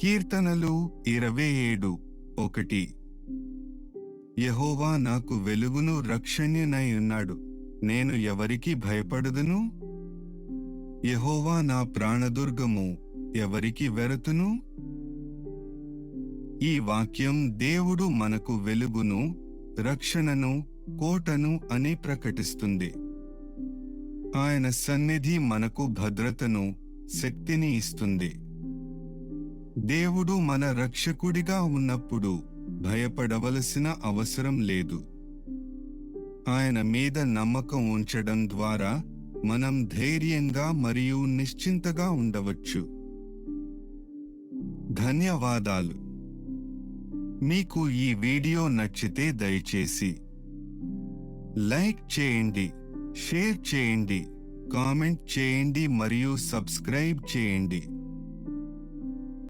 కీర్తనలు 27:1. యెహోవా నాకు వెలుగును రక్షణ్యునై ఉన్నాడు, నేను ఎవరికి భయపడుదును? యెహోవా నా ప్రాణదుర్గము, ఎవరికి వెరతును? ఈ వాక్యం దేవుడు మనకు వెలుగును, రక్షణను, కోటను అని ప్రకటిస్తుంది. ఆయన సన్నిధి మనకు భద్రతను, శక్తిని ఇస్తుంది. దేవుడు మన రక్షకుడిగా ఉన్నప్పుడు భయపడవలసిన అవసరం లేదు. ఆయన మీద నమ్మకం ఉంచడం ద్వారా మనం ధైర్యంగా మరియు నిశ్చింతగా ఉండవచ్చు. ధన్యవాదాలు. మీకు ఈ వీడియో నచ్చితే దయచేసి లైక్ చేయండి, షేర్ చేయండి, కామెంట్ చేయండి మరియు సబ్స్క్రైబ్ చేయండి.